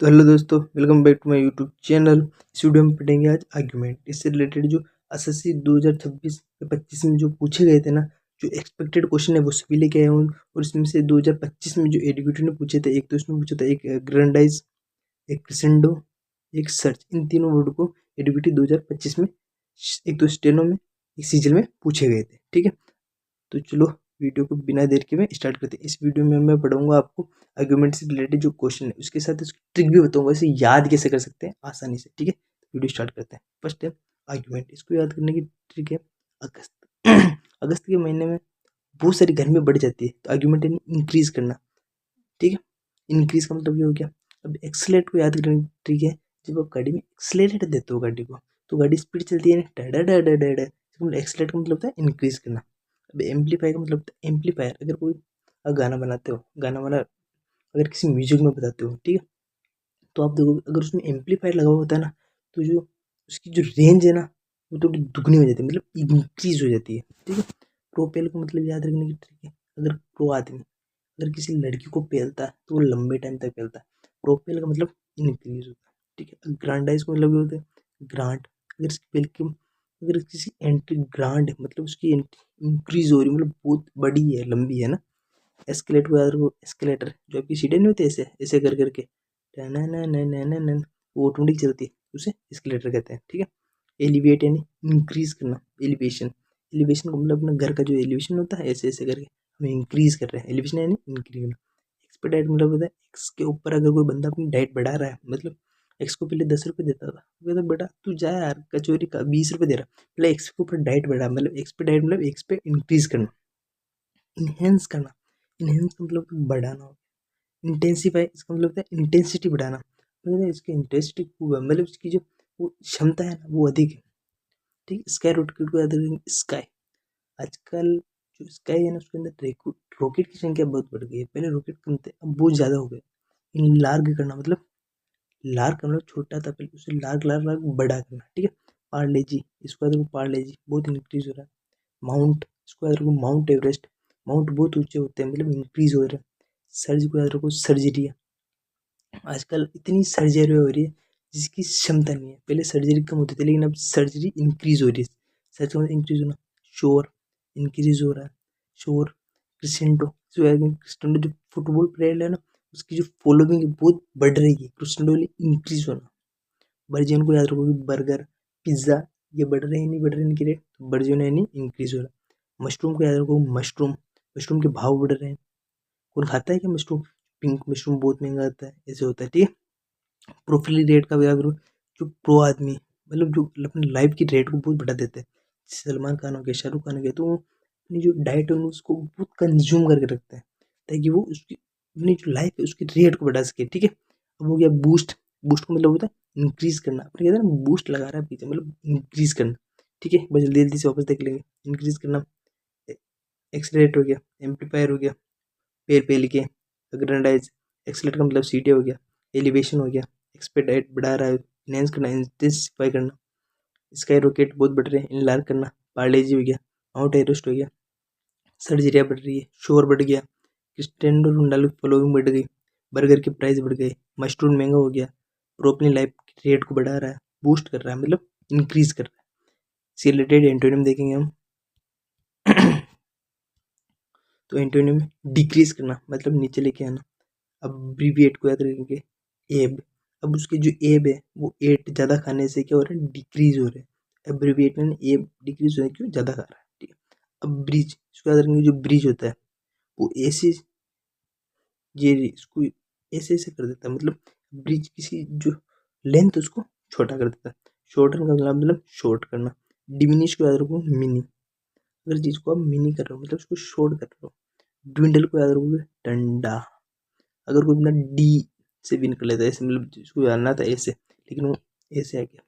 तो हेलो दोस्तों, welcome back to my YouTube channel. इस वीडियो में पढ़ेंगे आज आर्ग्यूमेंट। इससे रिलेटेड जो एसएससी 2026 या 25 में जो पूछे गए थे ना, जो एक्सपेक्टेड क्वेश्चन है वो सभी लेके आया हूँ। और इसमें से 2025 में जो एडुकेटर ने पूछे थे, एक तो इसमें पूछा था एक ग्रैंडाइज, एक क्रेसेंडो, एक सर्च। इन तीनों वर्ड को एडुकेटी 2025 में एक तो स्टेनो में, एक सीजल में पूछे गए थे। ठीक है, तो चलो वीडियो को बिना देर के मैं स्टार्ट करते हैं। इस वीडियो में मैं पढ़ाऊंगा आपको आर्गुमेंट से रिलेटेड जो क्वेश्चन है, उसके साथ उसकी ट्रिक भी बताऊंगा, इसे याद कैसे कर सकते हैं आसानी से। ठीक है, वीडियो स्टार्ट करते हैं। फर्स्ट है आर्गुमेंट। इसको याद करने की ट्रिक है अगस्त। अगस्त के महीने में बहुत सारी गर्मी बढ़ जाती है, तो आर्गुमेंट यानी इंक्रीज करना। ठीक है, इंक्रीज का मतलब ये हो गया। अब एक्सलेट को याद करने की ट्रिक है, जब आप गाड़ी में एक्सलेटर देते हो गाड़ी को, तो गाड़ी स्पीड चलती है ना, एक्सलेट का मतलब होता है इंक्रीज करना। अब एम्पलीफाई का मतलब होता है एम्पलीफायर। अगर कोई गाना बनाते हो, गाना वाला अगर किसी म्यूजिक में बताते हो, ठीक है, तो आप देखो अगर उसमें एम्पलीफायर लगा हुआ होता है ना, तो जो उसकी जो रेंज है ना, वो थोड़ी दुगनी हो जाती है, मतलब इंक्रीज हो जाती है। ठीक है, प्रोपेल को मतलब याद रखने की ट्रिक है। अगर प्रो आदमी अगर किसी लड़की को पेलता है तो वो लंबे टाइम तक पेलता है। प्रोपेल का मतलब इंक्रीज होता है। ठीक है, ग्रांडाइज को मतलब ये होता है ग्रांट। अगर इसकी पेल की अगर किसी एंट्री ग्रांड है, मतलब उसकी इंक्रीज हो रही है, मतलब बहुत बड़ी है, लंबी है ना। एस्केलेट को याद रखो, एस्केलेटर जो आपकी सीढ़ी नहीं होती ऐसे ऐसे कर करके वो ऑटोमेटिक चलती है, उसे एस्केलेटर कहते हैं। ठीक है, एलिवेट यानी इंक्रीज करना, एलिवेशन। एलिवेशन का मतलब अपना घर का जो एलिवेशन होता है, ऐसे ऐसे करके हमें इंक्रीज कर रहे हैं, एलिवेशन यानी इंक्रीज करना। एक्सपेडाइट मतलब होता है एक्स के ऊपर अगर कोई बंदा अपनी डाइट बढ़ा रहा है, मतलब एक्स को पहले 10 रुपये देता था, वो कहता बेटा तू जा यार, कचौरी का 20 रुपये दे रहा, पहले एक्स के ऊपर डाइट बढ़ा, मतलब एक्स पे डाइट मतलब एक्स पे इंक्रीज करना। इन्हेंस करना, इन्हेंस का मतलब बढ़ाना हो। इंटेंसिफाई इसका मतलब होता है इंटेंसिटी बढ़ाना, मतलब इसकी इंटेंसिटी खूब है, मतलब इसकी जो वो क्षमता है ना वो अधिक है। ठीक है, स्काई रॉकेट को याद रखेंगे, स्काई। आजकल जो स्काई है ना, उसके अंदर रॉकेट की संख्या बहुत बढ़ गई है। पहले रॉकेट कम थे, अब बहुत ज़्यादा हो गए। इन लार्ग करना मतलब लार्ग का मतलब छोटा था पहले, उसे लार्ग लार्ग लार्ग बड़ा करना। ठीक है, पार्ले जी, इसको याद रखो, पार्ले जी बहुत इंक्रीज हो रहा है। माउंट, इसको याद रखो, माउंट एवरेस्ट। माउंट बहुत ऊंचे होते हैं, मतलब इंक्रीज हो रहे हैं। सर्ज को याद रखो, सर्जरी। आजकल इतनी सर्जरी हो रही है जिसकी क्षमता नहीं है। पहले सर्जरी कम होती थी, लेकिन अब सर्जरी इंक्रीज हो रही है। सर्ज का मतलब इंक्रीज होना। शोर इंक्रीज हो रहा है, शोर। क्रिस्टेंडो, क्रिस्टेंडो जो फुटबॉल प्लेयर है ना, उसकी जो फॉलोइंग है बहुत बढ़ रही है। क्रिस्टेंडो इंक्रीज होना। बर्जियन को याद रखोगे, बर्गर, पिज्ज़ा, ये बढ़ रहे हैं नहीं बढ़ रहे हैं इनकी रेट, तो बर्जियन है नहीं इंक्रीज हो रहा है। मशरूम को याद रखो, मशरूम, मशरूम के भाव बढ़ रहे हैं। कौन खाता है क्या मशरूम? पिंक मशरूम बहुत महंगा आता है, ऐसे होता है। ठीक है, प्रोफाइल रेट का भी याद रखो। जो प्रो आदमी मतलब जो अपनी लाइफ की रेट को बहुत बढ़ा देते हैं, सलमान खान हो गया, शाहरुख खान हो गया, तो वो अपनी जो डाइट है उसको बहुत कंज्यूम करके रखते हैं, ताकि वो उसकी अपनी जो लाइफ है उसकी रेट को बढ़ा सके। ठीक है, अब हो गया बूस्ट। बूस्ट का मतलब होता है इंक्रीज करना। अपने कहते हैं ना बूस्ट लगा रहा है पीछे, मतलब इंक्रीज करना। ठीक है, बस जल्दी जल्दी से वापस देख लेंगे। इंक्रीज करना, एक्सलेट हो गया, एम्पलीफायर हो गया, पेल पेल के, ग्रेंडाइज। एक्सलेट का मतलब सीटी हो गया, एलिवेशन हो गया, एक्सपेडाइट बढ़ा रहा है, इनहेंस करना, इंटेंसिफाई करना। स्काई रॉकेट बहुत बढ़ रहे हैं, इनलार करना। पार्लेजी हो गया, माउंट एवरेस्ट हो गया, सर्जरिया बढ़ रही है, शोर बढ़ गया, क्रिस्टियानो रोनाल्डो की फॉलोइंग बढ़ गई, बर्गर के प्राइस बढ़ गए, मशरूम महंगा हो गया, प्रो अपनी लाइफ की रेट को बढ़ा रहा है, बूस्ट कर रहा है, मतलब इंक्रीज कर रहा है। इससे रिलेटेड एंटोनिम देखेंगे हम। तो एंटोनिम में डिक्रीज करना मतलब नीचे लेके आना। अब्रीविएट को याद रखेंगे, एब। अब उसके जो एब है वो एट ज़्यादा खाने से क्या हो रहा है, डिक्रीज हो रहा है। अब्रीविएट में एब डिक्रीज हो रहा है, क्यों, ज़्यादा खा रहा है। ठीक है, अब ब्रिज, इसको याद रखेंगे, जो ब्रिज होता है वो ऐसे ये इसको ऐसे ऐसे कर देता है, मतलब ब्रिज किसी जो लेंथ उसको छोटा कर देता है। शॉर्टन का मतलब शॉर्ट करना। डिमिनिश को याद रखो, मिनी। अगर चीज़ को आप मिनी कर रहे हो मतलब उसको शॉर्ट कर रहे हो। ड्विंडल को याद रखोगे, डंडा। अगर कोई बंदा डी से विन कर लेता है, ऐसे मतलब जिसको जानना था ऐसे, लेकिन वो ऐसे आ गया,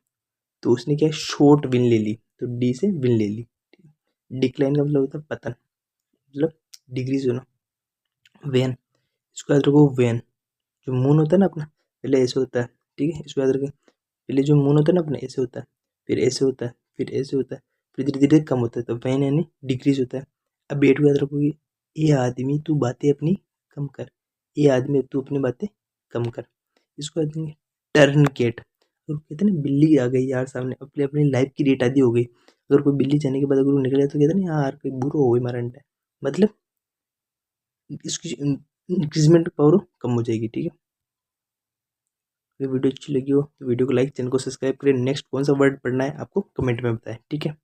तो उसने क्या शॉर्ट विन ले ली, तो डी से विन ले ली। डिक्लाइन का मतलब होता है पतन, मतलब डिग्रीज होना। वेन, इसको याद रखो, वेन। जो मून होता है ना अपना, पहले ऐसे होता है। ठीक है, इसको याद रखें, पहले जो मून होता है ना अपना ऐसे होता है, फिर ऐसे होता है, फिर ऐसे होता है, फिर धीरे धीरे कम होता है, तो वेन यानी डिक्रीज होता है। अब एट को याद रखोगे, ये आदमी तू बातें अपनी कम कर, ये आदमी तू अपनी बातें कम कर। इसको कहते हैं टर्न गेट। और कहते हैं ना बिल्ली आ गई यार सामने, अपनी अपनी लाइफ की डेट आदि हो गई, अगर कोई बिल्ली जाने के बाद अगर वो निकल जाए तो कहते हैं ना यार कोई बुरा हो गई मरण है, मतलब इसकी इंक्रीजमेंट पावर कम हो जाएगी। ठीक है, अगर वीडियो अच्छी लगी हो तो वीडियो को लाइक, चैनल को सब्सक्राइब करें। नेक्स्ट कौन सा वर्ड पढ़ना है आपको कमेंट में बताएं। ठीक है।